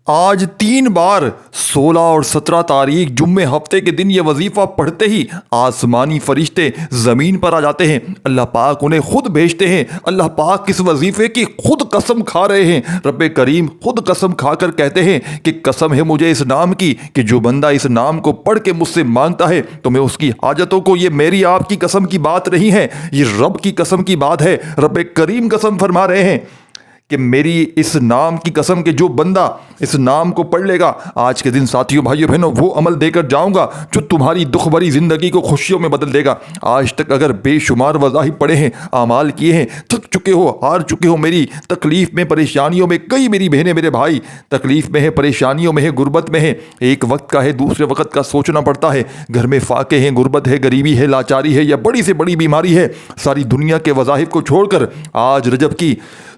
آج 3 بار 16 اور 17 تاریخ جمعے ہفتے کے دن یہ وظیفہ پڑھتے ہی آسمانی فرشتے زمین پر آ جاتے ہیں۔ اللہ پاک انہیں خود بھیجتے ہیں۔ اللہ پاک اس وظیفے کی خود قسم کھا رہے ہیں۔ رب کریم خود قسم کھا کر کہتے ہیں کہ قسم ہے مجھے اس نام کی کہ جو بندہ اس نام کو پڑھ کے مجھ سے مانگتا ہے تو میں اس کی حاجتوں کو، یہ میری آپ کی قسم کی بات نہیں ہے، یہ رب کی قسم کی بات ہے۔ رب کریم قسم فرما رہے ہیں کہ میری اس نام کی قسم کہ جو بندہ اس نام کو پڑھ لے گا، آج کے دن ساتھیوں بھائیوں بہنوں وہ عمل دے کر جاؤں گا جو تمہاری دکھ بھری زندگی کو خوشیوں میں بدل دے گا۔ آج تک اگر بے شمار وظائف پڑھے ہیں، اعمال کیے ہیں، تھک چکے ہو، ہار چکے ہو، میری تکلیف میں، پریشانیوں میں، کئی میری بہنیں میرے بھائی تکلیف میں ہے، پریشانیوں میں ہے، غربت میں ہے، ایک وقت کا ہے دوسرے وقت کا سوچنا پڑتا ہے، گھر میں فاقے ہیں، غربت ہے، غریبی ہے، لاچاری ہے یا بڑی سے بڑی بیماری ہے، ساری دنیا کے وظائف کو چھوڑ کر آج رجب کی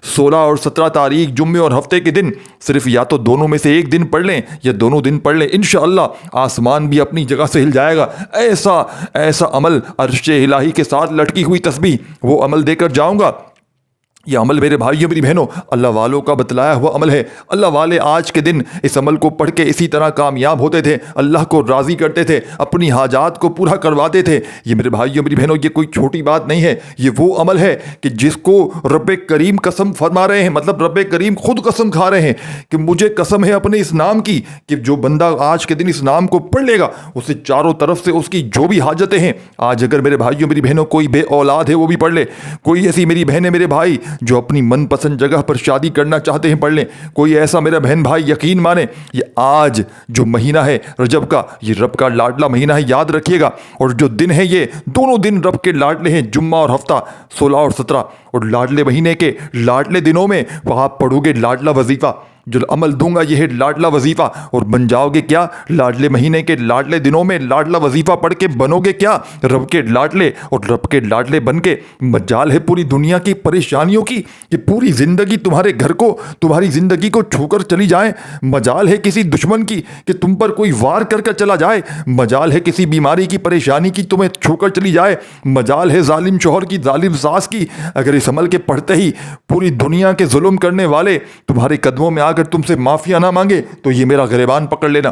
16 اور 17 تاریخ جمعے اور ہفتے کے دن صرف یا تو دونوں میں سے ایک دن پڑھ لیں یا دونوں دن پڑھ لیں، انشاءاللہ آسمان بھی اپنی جگہ سے ہل جائے گا۔ ایسا عمل، عرش الہی کے ساتھ لٹکی ہوئی تسبیح، وہ عمل دے کر جاؤں گا۔ یہ عمل میرے بھائیوں میری بہنوں اللہ والوں کا بتلایا ہوا عمل ہے۔ اللہ والے آج کے دن اس عمل کو پڑھ کے اسی طرح کامیاب ہوتے تھے، اللہ کو راضی کرتے تھے، اپنی حاجات کو پورا کرواتے تھے۔ یہ میرے بھائیوں میری بہنوں یہ کوئی چھوٹی بات نہیں ہے، یہ وہ عمل ہے کہ جس کو رب کریم قسم فرما رہے ہیں، مطلب رب کریم خود قسم کھا رہے ہیں کہ مجھے قسم ہے اپنے اس نام کی کہ جو بندہ آج کے دن اس نام کو پڑھ لے گا اسے چاروں طرف سے اس کی جو بھی حاجتیں ہیں، آج اگر میرے بھائیوں میری بہنوں کوئی بے اولاد ہے وہ بھی پڑھ لے، کوئی ایسی میری بہنیں میرے بھائی جو اپنی من پسند جگہ پر شادی کرنا چاہتے ہیں پڑھ لیں، کوئی ایسا میرا بہن بھائی یقین مانے یہ آج جو مہینہ ہے رجب کا، یہ رب کا لاڈلا مہینہ ہے، یاد رکھیے گا۔ اور جو دن ہے یہ دونوں دن رب کے لاڈلے ہیں، جمعہ اور ہفتہ 16 اور 17، اور لاڈلے مہینے کے لاڈلے دنوں میں وہاں پڑھو گے لاڈلا وظیفہ، جو عمل دوں گا یہ ہے لاڈلا وظیفہ، اور بن جاؤ گے کیا لاڈلے مہینے کے لاڈلے دنوں میں لاڈلا وظیفہ پڑھ کے بنو گے کیا رب کے لاڈلے، اور رب کے لاڈلے بن کے مجال ہے پوری دنیا کی پریشانیوں کی کہ پوری زندگی تمہارے گھر کو، تمہاری زندگی کو چھو کر چلی جائے، مجال ہے کسی دشمن کی کہ تم پر کوئی وار کر کر چلا جائے، مجال ہے کسی بیماری کی پریشانی کی تمہیں چھو کر چلی جائے، مجال ہے ظالم شوہر کی، ظالم ساس کی، اگر اس عمل کے پڑھتے ہی پوری دنیا کے ظلم کرنے والے تمہارے قدموں میں آ کر تم سے معافیا نہ مانگے تو یہ میرا گریبان پکڑ لینا،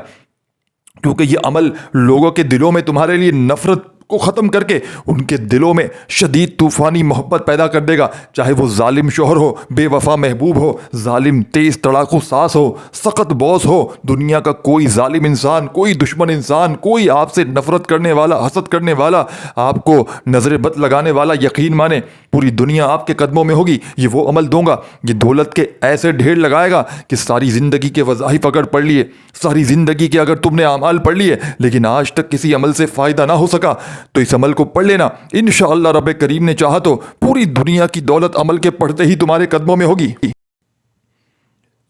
کیونکہ یہ عمل لوگوں کے دلوں میں تمہارے لیے نفرت کو ختم کر کے ان کے دلوں میں شدید طوفانی محبت پیدا کر دے گا، چاہے وہ ظالم شوہر ہو، بے وفا محبوب ہو، ظالم تیز تڑاکو ساس ہو، سخت باس ہو، دنیا کا کوئی ظالم انسان، کوئی دشمن انسان، کوئی آپ سے نفرت کرنے والا، حسد کرنے والا، آپ کو نظر بد لگانے والا، یقین مانے پوری دنیا آپ کے قدموں میں ہوگی۔ یہ وہ عمل دوں گا، یہ دولت کے ایسے ڈھیر لگائے گا کہ ساری زندگی کے وظائف اگر پڑھ لیے، ساری زندگی کے اگر تم نے اعمال پڑھ لیے لیکن آج تک کسی عمل سے فائدہ نہ ہو سکا تو اس عمل کو پڑھ لینا، انشاءاللہ رب کریم نے چاہا تو پوری دنیا کی دولت عمل کے پڑھتے ہی تمہارے قدموں میں ہوگی۔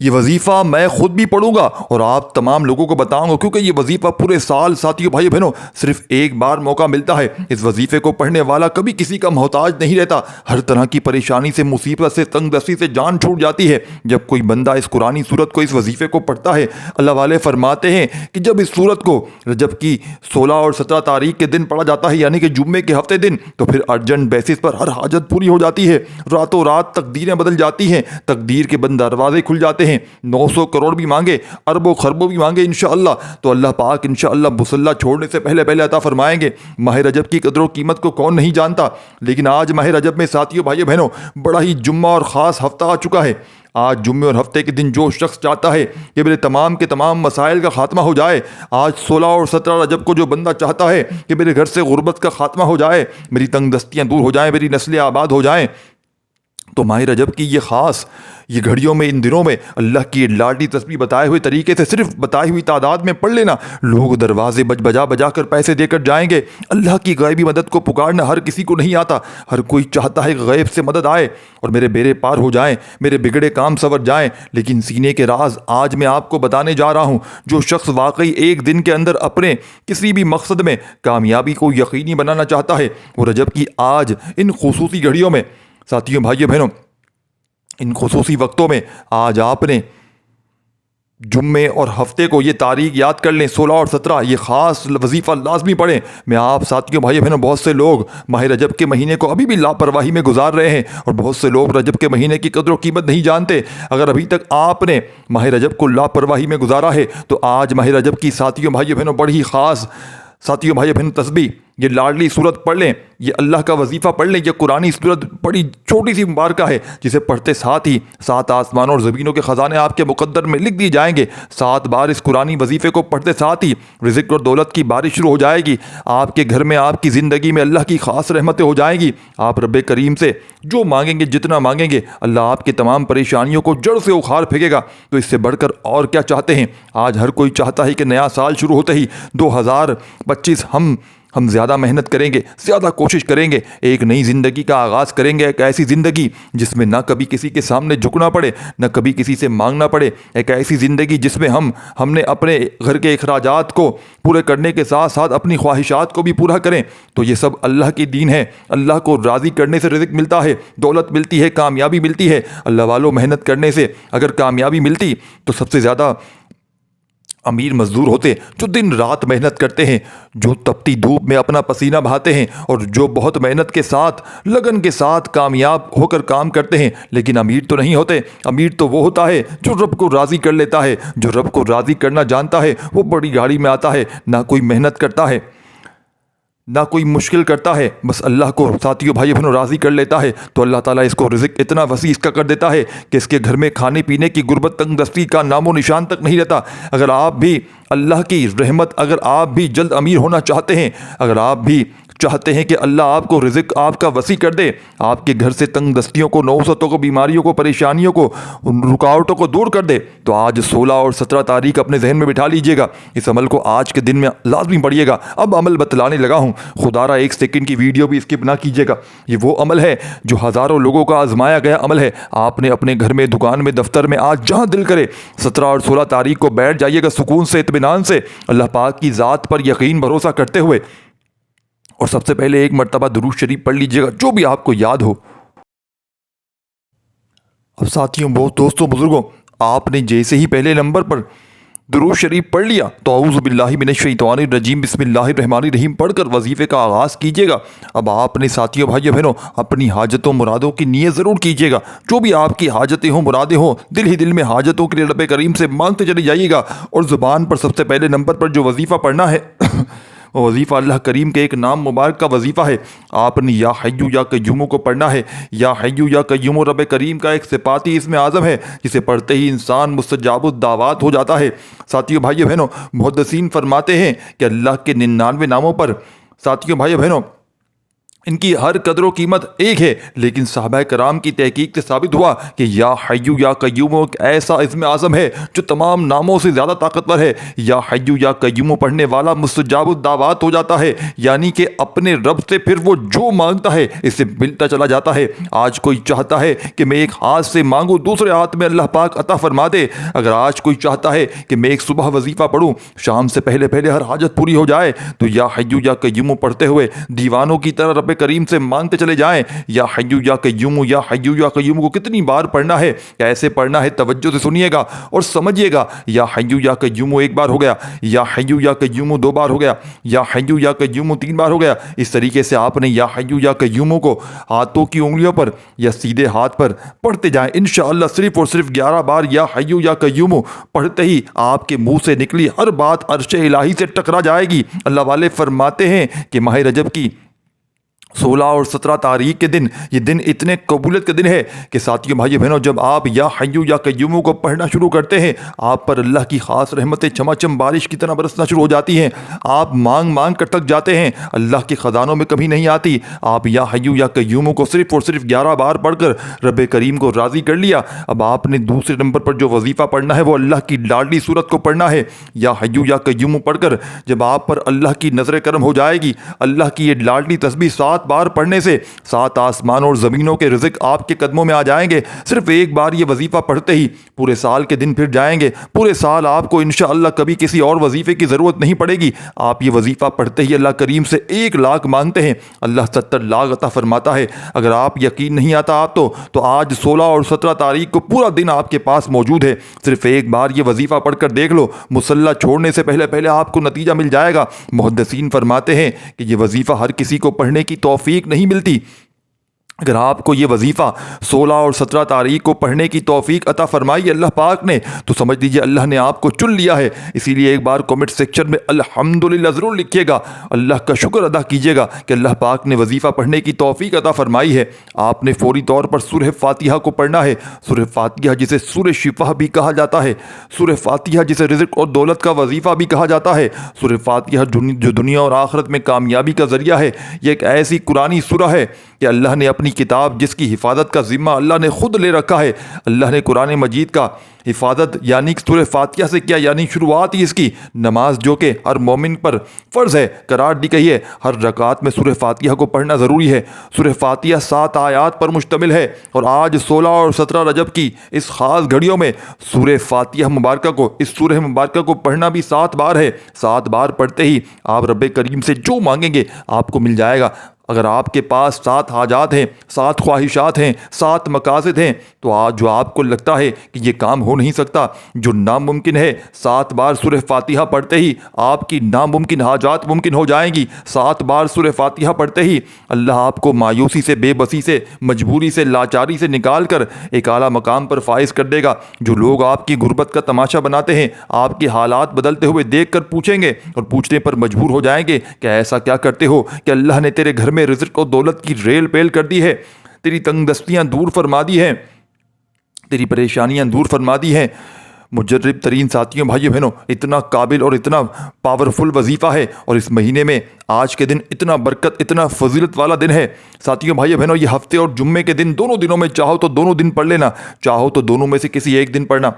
یہ وظیفہ میں خود بھی پڑھوں گا اور آپ تمام لوگوں کو بتاؤں گا، کیونکہ یہ وظیفہ پورے سال ساتھیوں بھائی بہنوں صرف ایک بار موقع ملتا ہے۔ اس وظیفے کو پڑھنے والا کبھی کسی کا محتاج نہیں رہتا، ہر طرح کی پریشانی سے، مصیبت سے، تنگ دستی سے جان چھوٹ جاتی ہے جب کوئی بندہ اس قرآنی سورت کو، اس وظیفے کو پڑھتا ہے۔ اللہ والے فرماتے ہیں کہ جب اس سورت کو رجب کی 16 اور 17 تاریخ کے دن پڑھا جاتا ہے، یعنی کہ جمعے کے ہفتے دن، تو پھر ارجنٹ بیسس پر ہر حاجت پوری ہو جاتی ہے، راتوں رات تقدیریں بدل جاتی ہیں، تقدیر کے بند دروازے کھل جاتے ہیں۔ 900 کروڑ بھی مانگے، اربوں خربوں بھی مانگے انشاءاللہ تو اللہ پاک انشاءاللہ مصلی چھوڑنے سے پہلے پہلے عطا فرمائیں گے۔ ماہ رجب کی قدر و قیمت کو کون نہیں جانتا، لیکن آج ماہ رجب میں ساتھیوں بھائیوں بہنوں بڑا ہی جمعہ اور خاص ہفتہ آ چکا ہے۔ آج جمعے اور ہفتے کے دن جو شخص چاہتا ہے کہ میرے تمام کے تمام مسائل کا خاتمہ ہو جائے، آج 16 اور 17 رجب کو جو بندہ چاہتا ہے کہ میرے گھر سے غربت کا خاتمہ ہو جائے، میری تنگ دستیاں دور ہو جائیں، میری نسلیں آباد ہو جائیں، تو ماہ رجب کی یہ خاص یہ گھڑیوں میں، ان دنوں میں اللہ کی لاڈلی تسبیح بتائے ہوئے طریقے سے صرف بتائی ہوئی تعداد میں پڑھ لینا، لوگ دروازے بجا بجا کر پیسے دے کر جائیں گے۔ اللہ کی غیبی مدد کو پکارنا ہر کسی کو نہیں آتا، ہر کوئی چاہتا ہے کہ غیب سے مدد آئے اور میرے بیڑے پار ہو جائیں، میرے بگڑے کام سنور جائیں، لیکن سینے کے راز آج میں آپ کو بتانے جا رہا ہوں۔ جو شخص واقعی ایک دن کے اندر اپنے کسی بھی مقصد میں کامیابی کو یقینی بنانا چاہتا ہے، وہ رجب کی آج ان خصوصی گھڑیوں میں ساتھیوں بھائیوں بہنوں، ان خصوصی وقتوں میں آج آپ نے جمعے اور ہفتے کو یہ تاریخ یاد کر لیں، 16 اور 17 یہ خاص وظیفہ لازمی پڑھیں۔ میں آپ ساتھیوں بھائی بہنوں، بہت سے لوگ ماہ رجب کے مہینے کو ابھی بھی لاپرواہی میں گزار رہے ہیں، اور بہت سے لوگ رجب کے مہینے کی قدر و قیمت نہیں جانتے۔ اگر ابھی تک آپ نے ماہ رجب کو لاپرواہی میں گزارا ہے تو آج ماہ رجب کی ساتھیوں بھائی بہنوں بڑی خاص ساتھیوں بھائی بہن تسبیح، یہ لاڈلی صورت پڑھ لیں، یہ اللہ کا وظیفہ پڑھ لیں۔ یہ قرآنی صورت بڑی چھوٹی سی مبارکہ ہے، جسے پڑھتے ساتھ ہی 7 آسمانوں اور زمینوں کے خزانے آپ کے مقدر میں لکھ دیے جائیں گے۔ 7 بار اس قرآنی وظیفے کو پڑھتے ساتھ ہی رزق اور دولت کی بارش شروع ہو جائے گی۔ آپ کے گھر میں، آپ کی زندگی میں اللہ کی خاص رحمتیں ہو جائیں گی۔ آپ رب کریم سے جو مانگیں گے، جتنا مانگیں گے، اللہ آپ کی تمام پریشانیوں کو جڑ سے اکھاڑ پھینکے گا۔ تو اس سے بڑھ کر اور کیا چاہتے ہیں؟ آج ہر کوئی چاہتا ہے کہ نیا سال شروع ہوتے ہی 2025 ہم زیادہ محنت کریں گے، زیادہ کوشش کریں گے، ایک نئی زندگی کا آغاز کریں گے، ایک ایسی زندگی جس میں نہ کبھی کسی کے سامنے جھکنا پڑے، نہ کبھی کسی سے مانگنا پڑے، ایک ایسی زندگی جس میں ہم نے اپنے گھر کے اخراجات کو پورے کرنے کے ساتھ ساتھ اپنی خواہشات کو بھی پورا کریں۔ تو یہ سب اللہ کی دین ہے۔ اللہ کو راضی کرنے سے رزق ملتا ہے، دولت ملتی ہے، کامیابی ملتی ہے۔ اللہ والوں، محنت کرنے سے اگر کامیابی ملتی تو سب سے زیادہ امیر مزدور ہوتے، جو دن رات محنت کرتے ہیں، جو تپتی دھوپ میں اپنا پسینہ بہاتے ہیں، اور جو بہت محنت کے ساتھ، لگن کے ساتھ کامیاب ہو کر کام کرتے ہیں۔ لیکن امیر تو نہیں ہوتے۔ امیر تو وہ ہوتا ہے جو رب کو راضی کر لیتا ہے، جو رب کو راضی کرنا جانتا ہے۔ وہ بڑی گاڑی میں آتا ہے، نہ کوئی محنت کرتا ہے، نہ کوئی مشکل کرتا ہے، بس اللہ کو ساتھیوں بھائی بہنوں راضی کر لیتا ہے، تو اللہ تعالیٰ اس کو رزق اتنا وسیع اس کا کر دیتا ہے کہ اس کے گھر میں کھانے پینے کی غربت، تنگ دستی کا نام و نشان تک نہیں رہتا۔ اگر آپ بھی اللہ کی رحمت، اگر آپ بھی جلد امیر ہونا چاہتے ہیں، اگر آپ بھی چاہتے ہیں کہ اللہ آپ کو رزق آپ کا وسیع کر دے، آپ کے گھر سے تنگ دستیوں کو، نوسطوں کو، بیماریوں کو، پریشانیوں کو، ان رکاوٹوں کو دور کر دے، تو آج 16 اور 17 تاریخ اپنے ذہن میں بٹھا لیجئے گا۔ اس عمل کو آج کے دن میں لازمی پڑھیے گا۔ اب عمل بتلانے لگا ہوں، خدا را 1 سیکنڈ کی ویڈیو بھی اسکپ نہ کیجیے گا۔ یہ وہ عمل ہے جو ہزاروں لوگوں کا آزمایا گیا عمل ہے۔ آپ نے اپنے گھر میں، دکان میں، دفتر میں، آج جہاں دل کرے 17 اور 16 تاریخ کو بیٹھ جائیے گا سکون سے، اطمینان سے، اللہ پاک کی ذات پر یقین بھروسہ کرتے ہوئے، اور سب سے پہلے ایک مرتبہ درود شریف پڑھ لیجئے گا، جو بھی آپ کو یاد ہو۔ اب ساتھیوں، بہت دوستوں، بزرگوں، آپ نے جیسے ہی پہلے نمبر پر درود شریف پڑھ لیا تو اعوذ باللہ من الشیطان الرجیم بسم اللہ الرحمن الرحیم پڑھ کر وظیفے کا آغاز کیجیے گا۔ اب آپ نے ساتھیوں بھائیوں بہنوں اپنی حاجتوں مرادوں کی نیت ضرور کیجیے گا۔ جو بھی آپ کی حاجتیں ہوں، مرادیں ہوں، دل ہی دل میں حاجتوں کے لیے رب کریم سے مانگتے چلے جائیے گا، اور زبان پر سب سے پہلے نمبر پر جو وظیفہ پڑھنا ہے وہ وظیفہ اللہ کریم کے ایک نام مبارک کا وظیفہ ہے۔ آپ نے یا حیو یا قیوم کو پڑھنا ہے۔ یا حیو یا قیوم رب کریم کا ایک صفاتی اسم اعظم ہے، جسے پڑھتے ہی انسان مستجاب الدعوات ہو جاتا ہے۔ ساتھیوں بھائیو بہنوں، محدثین فرماتے ہیں کہ اللہ کے 99 ناموں پر ساتھیوں بھائیو بہنوں ان کی ہر قدر و قیمت ایک ہے، لیکن صحابہ کرام کی تحقیق سے ثابت ہوا کہ یا حیو یا قیوم ایک ایسا اسم اعظم ہے جو تمام ناموں سے زیادہ طاقتور ہے۔ یا حیو یا قیوم پڑھنے والا مستجاب الدعوات ہو جاتا ہے، یعنی کہ اپنے رب سے پھر وہ جو مانگتا ہے اسے ملتا چلا جاتا ہے۔ آج کوئی چاہتا ہے کہ میں ایک ہاتھ سے مانگوں، دوسرے ہاتھ میں اللہ پاک عطا فرما دے۔ اگر آج کوئی چاہتا ہے کہ میں ایک صبح وظیفہ پڑھوں، شام سے پہلے پہلے ہر حاجت پوری ہو جائے، تو یا حیو یا قیوم پڑھتے ہوئے دیوانوں کی طرح رب کریم سے مانگتے چلے جائیں۔ یا حیو یا قیوم، یا حیو یا قیوم کو کتنی بار پڑھنا ہے، کیسے پڑھنا ہے، توجہ سے سنیے گا اور سمجھیے گا۔ یا حیو یا قیوم 1 بار ہو گیا، یا حیو یا قیوم 2 بار ہو گیا، یا حیو یا قیوم 3 بار ہو گیا۔ اس طریقے سے آپ نے یا حیو یا قیوم کو ہاتھوں کی انگلیوں پر یا سیدھے ہاتھ پر پڑھتے جائیں۔ انشاءاللہ صرف اور صرف 11 بار یا حیو یا قیوم پڑھتے ہی آپ کے منہ سے نکلی ہر بات عرش الہی سے ٹکرا جائے گی۔ اللہ والے فرماتے ہیں کہ ماہ رجب کی 16 اور 17 تاریخ کے دن، یہ دن اتنے قبولیت کے دن ہے کہ ساتھیوں بھائیو بہنوں، جب آپ یا حیو یا قیوم کو پڑھنا شروع کرتے ہیں، آپ پر اللہ کی خاص رحمتیں چماچم بارش کی طرح برسنا شروع ہو جاتی ہیں۔ آپ مانگ مانگ کر تک جاتے ہیں، اللہ کے خزانوں میں کمی نہیں آتی۔ آپ یا حیو یا قیوم کو صرف اور صرف 11 بار پڑھ کر رب کریم کو راضی کر لیا۔ اب آپ نے دوسرے نمبر پر جو وظیفہ پڑھنا ہے وہ اللہ کی لاڈلی صورت کو پڑھنا ہے۔ یا حیو یا قیوم پڑھ کر جب آپ پر اللہ کی نظر کرم ہو جائے گی، اللہ کی یہ لاڈلی تسبیح 7 7 بار پڑھنے سے 7 آسمان اور زمینوں کے رزق آپ کے قدموں میں آ جائیں گے۔ صرف ایک بار یہ وظیفہ پڑھتے ہی پورے سال کے دن پھر جائیں گے۔ پورے سال آپ کو انشاءاللہ کبھی کسی اور وظیفے کی ضرورت نہیں پڑے گی۔ آپ یہ وظیفہ پڑھتے ہی اللہ کریم سے 1 لاکھ مانگتے ہیں، اللہ 70 لاکھ عطا فرماتا ہے۔ اگر آپ یقین نہیں آتا آپ تو آج 16 اور 17 تاریخ کو پورا دن آپ کے پاس موجود ہے۔ صرف ایک بار یہ وظیفہ پڑھ کر دیکھ لو، مصلی چھوڑنے سے پہلے آپ کو نتیجہ مل جائے گا۔ محدثین فرماتے ہیں کہ یہ وظیفہ ہر کسی کو پڑھنے کی توفیق نہیں ملتی۔ اگر آپ کو یہ وظیفہ 16 اور 17 تاریخ کو پڑھنے کی توفیق عطا فرمائی اللہ پاک نے تو سمجھ لیجیے اللہ نے آپ کو چن لیا ہے۔ اسی لیے ایک بار کمنٹ سیکشن میں الحمدللہ ضرور لکھیے گا، اللہ کا شکر ادا کیجیے گا کہ اللہ پاک نے وظیفہ پڑھنے کی توفیق عطا فرمائی ہے۔ آپ نے فوری طور پر سورہ فاتحہ کو پڑھنا ہے۔ سورہ فاتحہ جسے سورہ شفا بھی کہا جاتا ہے، سورہ فاتحہ جسے رزق اور دولت کا وظیفہ بھی کہا جاتا ہے، سورہ فاتحہ جو دنیا اور آخرت میں کامیابی کا ذریعہ ہے۔ یہ ایک ایسی قرآنی سورہ ہے کہ اللہ نے اپنی کتاب جس کی حفاظت کا ذمہ اللہ نے خود لے رکھا ہے، اللہ نے قرآن مجید کا حفاظت یعنی سورہ فاتحہ سے کیا، یعنی شروعات ہی اس کی نماز جو کہ ہر مومن پر فرض ہے قرار دی گئی ہے۔ ہر رکعت میں سورہ فاتحہ کو پڑھنا ضروری ہے۔ سورہ فاتحہ 7 آیات پر مشتمل ہے اور آج 16 اور 17 رجب کی اس خاص گھڑیوں میں سورہ فاتحہ مبارکہ کو، اس سورہ مبارکہ کو پڑھنا بھی 7 بار ہے۔ 7 بار پڑھتے ہی آپ رب کریم سے جو مانگیں گے آپ کو مل جائے گا۔ اگر آپ کے پاس 7 حاجات ہیں، 7 خواہشات ہیں، 7 مقاصد ہیں تو آج جو آپ کو لگتا ہے کہ یہ کام ہو نہیں سکتا، جو ناممکن ہے، 7 بار سورہ فاتحہ پڑھتے ہی آپ کی ناممکن حاجات ممکن ہو جائیں گی۔ 7 بار سورہ فاتحہ پڑھتے ہی اللہ آپ کو مایوسی سے، بے بسی سے، مجبوری سے، لاچاری سے نکال کر ایک اعلیٰ مقام پر فائز کر دے گا۔ جو لوگ آپ کی غربت کا تماشا بناتے ہیں آپ کے حالات بدلتے ہوئے دیکھ کر پوچھیں گے اور پوچھنے پر مجبور ہو جائیں گے کہ ایسا کیا کرتے ہو کہ اللہ نے تیرے گھر میں رزق و دولت کی ریل پیل کر دی ہے، تیری تنگ دستیاں دور فرما دی ہیں، تیری پریشانیاں دور فرما دی ہیں۔ مجرب ترین ساتھیوں، بھائیوں بہنوں، اتنا قابل اور اتنا پاورفل وظیفہ ہے اور اس مہینے میں آج کے دن اتنا برکت، اتنا فضیلت والا دن ہے۔ ساتھیوں، بھائیوں بہنوں، یہ ہفتے اور جمعے کے دن دونوں دنوں میں چاہو تو دونوں دن پڑھ لینا، چاہو تو دونوں میں سے کسی ایک دن پڑھنا۔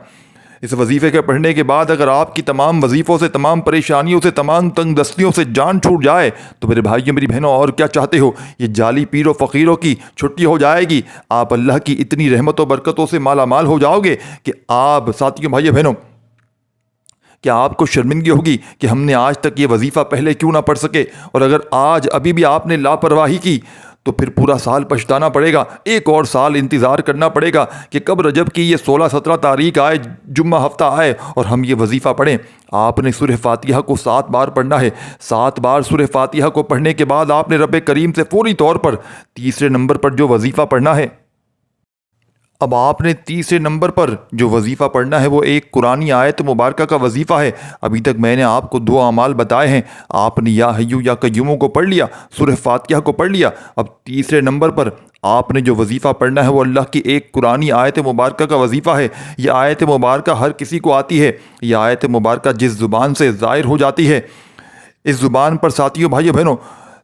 اس وظیفے کے پڑھنے کے بعد اگر آپ کی تمام وظیفوں سے، تمام پریشانیوں سے، تمام تنگ دستیوں سے جان چھوٹ جائے تو میرے بھائیوں، میری بہنوں، اور کیا چاہتے ہو؟ یہ جعلی پیر و فقیروں کی چھٹی ہو جائے گی۔ آپ اللہ کی اتنی رحمت و برکتوں سے مالا مال ہو جاؤ گے کہ آپ، ساتھیوں، بھائیوں بہنوں، کیا آپ کو شرمندگی ہوگی کہ ہم نے آج تک یہ وظیفہ پہلے کیوں نہ پڑھ سکے؟ اور اگر آج ابھی بھی آپ نے لاپرواہی کی تو پھر پورا سال پچھتانا پڑے گا، ایک اور سال انتظار کرنا پڑے گا کہ کب رجب کی یہ 16-17 تاریخ آئے، جمعہ ہفتہ آئے اور ہم یہ وظیفہ پڑھیں۔ آپ نے سورہ فاتحہ کو 7 بار پڑھنا ہے۔ 7 بار سورہ فاتحہ کو پڑھنے کے بعد آپ نے رب کریم سے فوری طور پر تیسرے نمبر پر جو وظیفہ پڑھنا ہے، اب آپ نے تیسرے نمبر پر جو وظیفہ پڑھنا ہے وہ ایک قرآنی آیت مبارکہ کا وظیفہ ہے۔ ابھی تک میں نے آپ کو 2 اعمال بتائے ہیں، آپ نے یا حیو یا قیوم کو پڑھ لیا، سورہ فاتحہ کو پڑھ لیا۔ اب تیسرے نمبر پر آپ نے جو وظیفہ پڑھنا ہے وہ اللہ کی ایک قرآنی آیت مبارکہ کا وظیفہ ہے۔ یہ آیت مبارکہ ہر کسی کو آتی ہے۔ یہ آیت مبارکہ جس زبان سے ظاہر ہو جاتی ہے، اس زبان پر، ساتھیوں، بھائیوں بہنوں،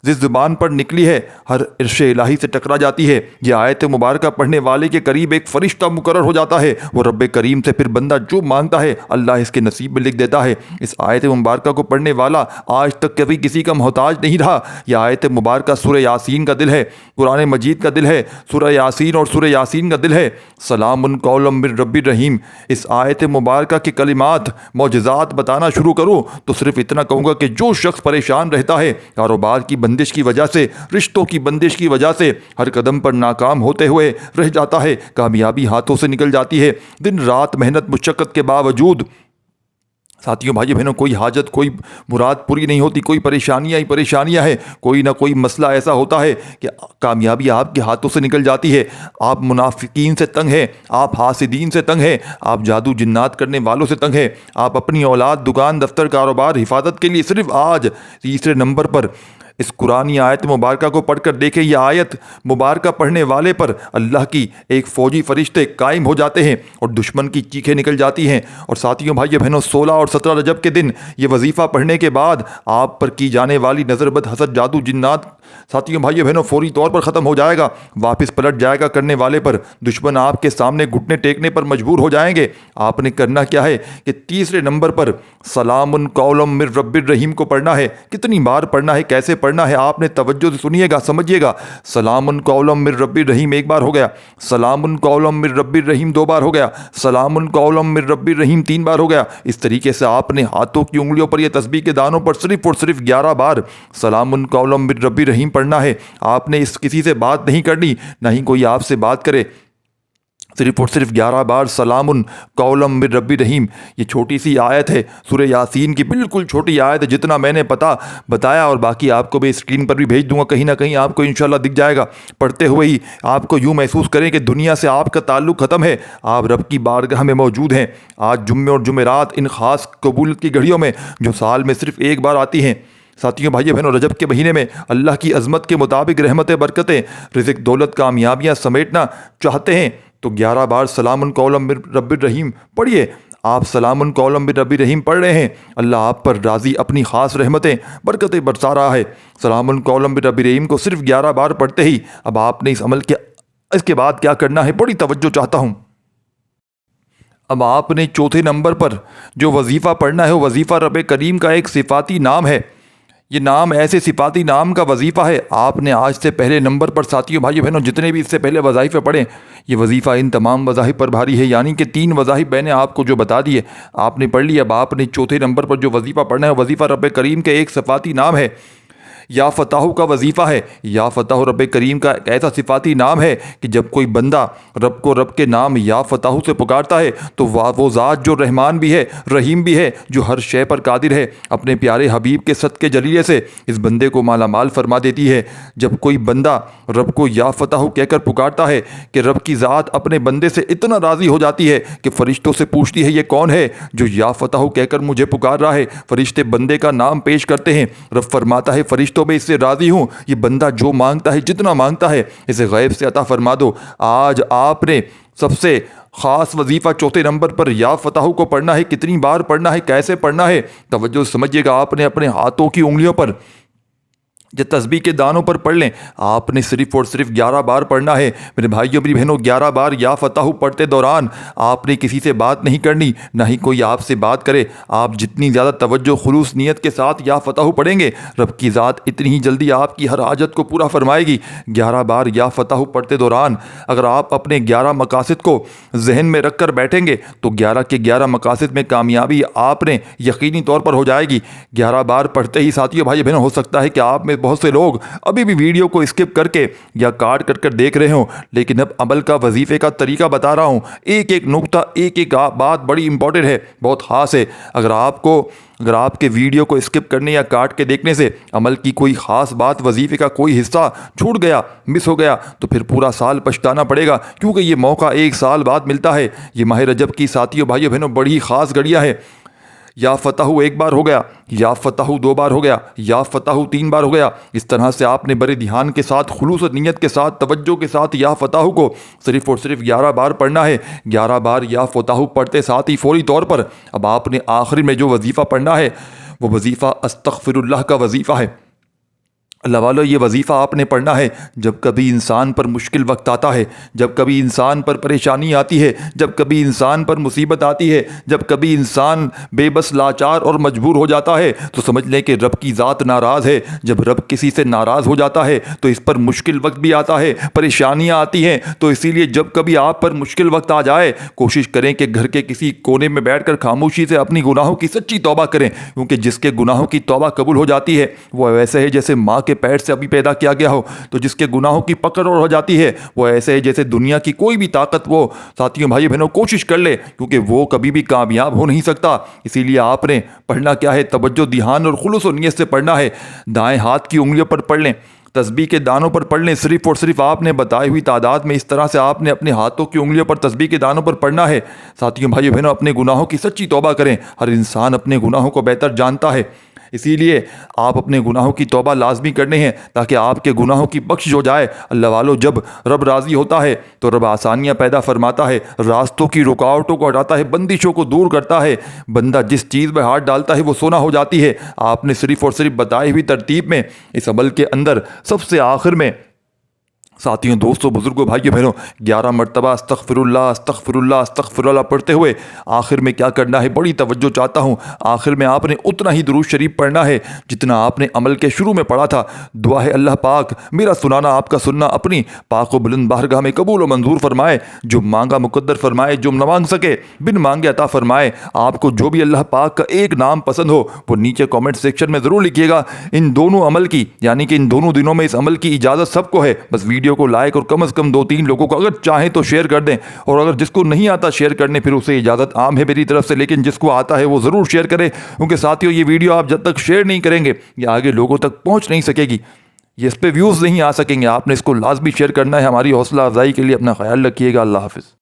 جس زبان پر نکلی ہے ہر عرش الہی سے ٹکرا جاتی ہے۔ یہ آیت مبارکہ پڑھنے والے کے قریب ایک فرشتہ مقرر ہو جاتا ہے، وہ رب کریم سے پھر بندہ جو مانگتا ہے اللہ اس کے نصیب میں لکھ دیتا ہے۔ اس آیت مبارکہ کو پڑھنے والا آج تک کبھی کسی کا محتاج نہیں رہا۔ یہ آیت مبارکہ سورہ یاسین کا دل ہے، قرآن مجید کا دل ہے، سورہ یاسین اور سورہ یاسین کا دل ہے۔ سلام قولا من رب الرحیم۔ اس آیت مبارکہ کے کلمات، معجزات بتانا شروع کروں تو صرف اتنا کہوں گا کہ جو شخص پریشان رہتا ہے، کاروبار کی بندش کی وجہ سے، رشتوں کی بندش کی وجہ سے، ہر قدم پر ناکام ہوتے ہوئے رہ جاتا ہے، کامیابی ہاتھوں سے نکل جاتی ہے، دن رات محنت مشقت کے باوجود، ساتھیوں، بھائیوں بہنوں، کوئی حاجت، کوئی مراد پوری نہیں ہوتی، کوئی پریشانیاں ہی پریشانیاں ہیں، کوئی نہ کوئی مسئلہ ایسا ہوتا ہے کہ کامیابی آپ کے ہاتھوں سے نکل جاتی ہے۔ آپ منافقین سے تنگ ہیں، آپ حاسدین سے تنگ ہیں، آپ جادو جنات کرنے والوں سے تنگ ہیں، آپ اپنی اولاد، دکان، دفتر، کاروبار، حفاظت کے لیے صرف آج تیسرے نمبر پر اس قرآنی آیت مبارکہ کو پڑھ کر دیکھیں۔ یہ آیت مبارکہ پڑھنے والے پر اللہ کی ایک فوجی فرشتے قائم ہو جاتے ہیں اور دشمن کی چیخیں نکل جاتی ہیں۔ اور ساتھیوں، بھائیوں بہنوں، 16 اور 17 رجب کے دن یہ وظیفہ پڑھنے کے بعد آپ پر کی جانے والی نظر بد، حسد، جادو جنات ساتھیوں بھائیو بہنوں فوری طور پر ختم ہو جائے گا، واپس پلٹ جائے گا کرنے والے پر، دشمن آپ کے سامنے گھٹنے ٹیکنے پر مجبور ہو جائیں گے۔ آپ نے کرنا کیا ہے کہ تیسرے نمبر پر سلام قولا من رب الرحیم کو پڑھنا ہے۔ کتنی بار پڑھنا ہے، کیسے پڑھنا ہے، آپ نے توجہ سے سنیے گا، سمجھیے گا۔ سلام قولا من رب الرحیم ایک بار ہو گیا، سلام قولا من رب الرحیم دو بار ہو گیا، سلام قولا من رب الرحیم تین بار ہو گیا۔ اس طریقے سے آپ نے ہاتھوں کی انگلیوں پر یہ تسبیح کے دانوں پر صرف اور صرف 11 بار سلام قولا من رب الرحیم پڑھنا ہے۔ آپ نے اس کسی سے بات نہیں کرنی، نہ ہی کوئی آپ سے بات کرے، صرف اور صرف 11 بار سلام قولا من رب الرحیم۔ یہ چھوٹی سی آیت ہے، سورہ یاسین کی بالکل چھوٹی آیت ہے، جتنا میں نے بتایا اور باقی آپ کو بھی اسکرین پر بھی بھیج دوں گا، کہیں نہ کہیں آپ کو انشاءاللہ دکھ جائے گا۔ پڑھتے ہوئے ہی آپ کو یوں محسوس کریں کہ دنیا سے آپ کا تعلق ختم ہے، آپ رب کی بارگاہ میں موجود ہیں۔ آج جمعے اور جمعرات ان خاص قبولیت کی گھڑیوں میں جو سال میں صرف ایک بار آتی ہیں، ساتھیوں بھائیو بہنوں، رجب کے مہینے میں اللہ کی عظمت کے مطابق رحمتیں، برکتیں، رزق، دولت، کامیابیاں سمیٹنا چاہتے ہیں تو 11 بار سلام قولا من رب الرحیم پڑھیے۔ آپ سلام قولا من رب الرحیم پڑھ رہے ہیں، اللہ آپ پر راضی اپنی خاص رحمتیں، برکتیں برسا رہا ہے۔ سلام قولا من رب الرحیم کو صرف 11 بار پڑھتے ہی اب آپ نے اس کے بعد کیا کرنا ہے، بڑی توجہ چاہتا ہوں۔ اب آپ نے چوتھے نمبر پر جو وظیفہ پڑھنا ہے وہ وظیفہ رب کریم کا ایک صفاتی نام ہے۔ یہ نام ایسے صفاتی نام کا وظیفہ ہے، آپ نے آج سے پہلے نمبر پر ساتھیوں بھائیو بہنوں جتنے بھی اس سے پہلے وظائف پڑھیں، یہ وظیفہ ان تمام وظائف پر بھاری ہے، یعنی کہ 3 وظائف میں نے آپ کو جو بتا دیے آپ نے پڑھ لی۔ اب آپ نے چوتھے نمبر پر جو وظیفہ پڑھنا ہے وظیفہ رب کریم کے ایک صفاتی نام ہے، یا فتح کا وظیفہ ہے۔ یا فتح رب کریم کا ایک ایسا صفاتی نام ہے کہ جب کوئی بندہ رب کو رب کے نام یا فتح سے پکارتا ہے تو وہ ذات جو رحمان بھی ہے، رحیم بھی ہے، جو ہر شے پر قادر ہے، اپنے پیارے حبیب کے صدقے جلیلے سے اس بندے کو مالا مال فرما دیتی ہے۔ جب کوئی بندہ رب کو یا فتح کہہ کر پکارتا ہے کہ رب کی ذات اپنے بندے سے اتنا راضی ہو جاتی ہے کہ فرشتوں سے پوچھتی ہے یہ کون ہے جو یا فتح کہہ کر مجھے پکار رہا ہے۔ فرشتے بندے کا نام پیش کرتے ہیں، رب فرماتا ہے فرشتوں میں اس سے راضی ہوں، یہ بندہ جو مانگتا ہے، جتنا مانگتا ہے، اسے غیب سے عطا فرما دو۔ آج آپ نے سب سے خاص وظیفہ چوتھے نمبر پر یا فتح کو پڑھنا ہے۔ کتنی بار پڑھنا ہے، کیسے پڑھنا ہے، توجہ سمجھیے گا۔ آپ نے اپنے ہاتھوں کی انگلیوں پر جو تسبیح کے دانوں پر پڑھ لیں، آپ نے صرف اور صرف 11 بار پڑھنا ہے۔ میرے بھائیوں میری بہنوں، 11 بار یا فتح پڑھتے دوران آپ نے کسی سے بات نہیں کرنی، نہ ہی کوئی آپ سے بات کرے۔ آپ جتنی زیادہ توجہ خلوص نیت کے ساتھ یا فتح پڑھیں گے، رب کی ذات اتنی ہی جلدی آپ کی ہر حاجت کو پورا فرمائے گی۔ 11 بار یا فتح پڑھتے دوران اگر آپ اپنے 11 مقاصد کو ذہن میں رکھ کر بیٹھیں گے تو 11 کے 11 مقاصد میں کامیابی آپ نے یقینی طور پر ہو جائے گی۔ 11 بار پڑھتے ہی ساتھیوں بھائی بہنوں، ہو سکتا ہے کہ آپ میں بہت سے لوگ ابھی بھی ویڈیو کو اسکپ کر کے یا کاٹ کر دیکھ رہے ہوں، لیکن اب عمل کا وظیفے کا طریقہ بتا رہا ہوں۔ ایک ایک نقطہ، ایک ایک بات بڑی امپورٹنٹ ہے، بہت خاص ہے۔ اگر آپ کے ویڈیو کو اسکپ کرنے یا کاٹ کے دیکھنے سے عمل کی کوئی خاص بات، وظیفے کا کوئی حصہ چھوٹ گیا، مس ہو گیا، تو پھر پورا سال پچھتانا پڑے گا، کیونکہ یہ موقع 1 سال بعد ملتا ہے۔ یہ ماہ رجب کی ساتھیوں بھائیوں بہنوں بڑی خاص گھڑیاں ہے۔ یا فتح 1 بار ہو گیا، یا فتح 2 بار ہو گیا، یا فتح 3 بار ہو گیا۔ اس طرح سے آپ نے بڑے دھیان کے ساتھ، خلوص نیت کے ساتھ، توجہ کے ساتھ یا فتح کو صرف اور صرف 11 بار پڑھنا ہے۔ 11 بار یا فتح پڑھتے ساتھ ہی فوری طور پر اب آپ نے آخری میں جو وظیفہ پڑھنا ہے وہ وظیفہ استغفر اللہ کا وظیفہ ہے۔ اللہ والو، یہ وظیفہ آپ نے پڑھنا ہے جب کبھی انسان پر مشکل وقت آتا ہے، جب کبھی انسان پر پریشانی آتی ہے، جب کبھی انسان پر مصیبت آتی ہے، جب کبھی انسان بے بس لاچار اور مجبور ہو جاتا ہے تو سمجھ لیں کہ رب کی ذات ناراض ہے۔ جب رب کسی سے ناراض ہو جاتا ہے تو اس پر مشکل وقت بھی آتا ہے، پریشانیاں آتی ہیں۔ تو اسی لیے جب کبھی آپ پر مشکل وقت آ جائے، کوشش کریں کہ گھر کے کسی کونے میں بیٹھ کر خاموشی سے اپنی گناہوں کی سچی توبہ کریں، کیونکہ جس کے گناہوں کی توبہ قبول ہو جاتی ہے وہ ایسے ہے جیسے ماں کے پیٹ سے ابھی پیدا کیا گیا ہو، تو جس کے گناہوں کی پکڑ ہو جاتی ہے وہ ایسے ہے جیسے دنیا کی کوئی بھی طاقت وہ ساتھیوں بھائی بہنوں کوشش کر لے، کیونکہ وہ کبھی بھی کامیاب ہو نہیں سکتا۔ اسی لیے آپ نے پڑھنا کیا ہے، توجہ، دھیان اور خلوص و نیت سے پڑھنا ہے۔ دائیں ہاتھ کی انگلیوں پر پڑھ لیں، تسبیح کے دانوں پر پڑھ لیں، صرف اور صرف آپ نے بتائی ہوئی تعداد میں۔ اس طرح سے آپ نے اپنے ہاتھوں کی انگلیوں پر تسبیح کے دانوں پر پڑھنا ہے۔ ساتھیوں بھائیو بہنوں، اپنے گناہوں کی سچی توبہ کریں، ہر انسان اپنے گناہوں کو بہتر جانتا ہے۔ اسی لیے آپ اپنے گناہوں کی توبہ لازمی کرنے ہیں تاکہ آپ کے گناہوں کی بخش ہو جائے۔ اللہ والو، جب رب راضی ہوتا ہے تو رب آسانیاں پیدا فرماتا ہے، راستوں کی رکاوٹوں کو ہٹاتا ہے، بندشوں کو دور کرتا ہے۔ بندہ جس چیز میں ہاتھ ڈالتا ہے وہ سونا ہو جاتی ہے۔ آپ نے صرف اور صرف بتائی ہوئی ترتیب میں اس عمل کے اندر سب سے آخر میں ساتھیوں، دوستوں، بزرگوں، بھائیوں، بہنوں، 11 مرتبہ استغفر اللہ استغفر اللہ استغفر اللہ پڑھتے ہوئے آخر میں کیا کرنا ہے، بڑی توجہ چاہتا ہوں، آخر میں آپ نے اتنا ہی درود شریف پڑھنا ہے جتنا آپ نے عمل کے شروع میں پڑھا تھا۔ دعا ہے اللہ پاک میرا سنانا آپ کا سننا اپنی پاک و بلند بارگاہ میں قبول و منظور فرمائے، جو مانگا مقدر فرمائے، جو نہ مانگ سکے بن مانگے عطا فرمائے۔ آپ کو جو بھی اللہ پاک کا ایک نام پسند ہو وہ نیچے کامنٹ سیکشن میں ضرور لکھیے گا۔ ان دونوں عمل کی، یعنی کہ ان دونوں دنوں میں اس عمل کی اجازت سب کو ہے، بس ویڈیو کو لائک اور کم از کم 2-3 لوگوں کو اگر چاہیں تو شیئر کر دیں، اور اگر جس کو نہیں آتا شیئر کرنے پھر اسے اجازت عام ہے میری طرف سے، لیکن جس کو آتا ہے وہ ضرور شیئر کرے، کیونکہ ساتھیوں یہ ویڈیو آپ جب تک شیئر نہیں کریں گے یہ آگے لوگوں تک پہنچ نہیں سکے گی، یہ اس پہ ویوز نہیں آ سکیں گے۔ آپ نے اس کو لازمی شیئر کرنا ہے۔ ہماری حوصلہ افزائی کے لیے اپنا خیال رکھیے گا۔ اللہ حافظ۔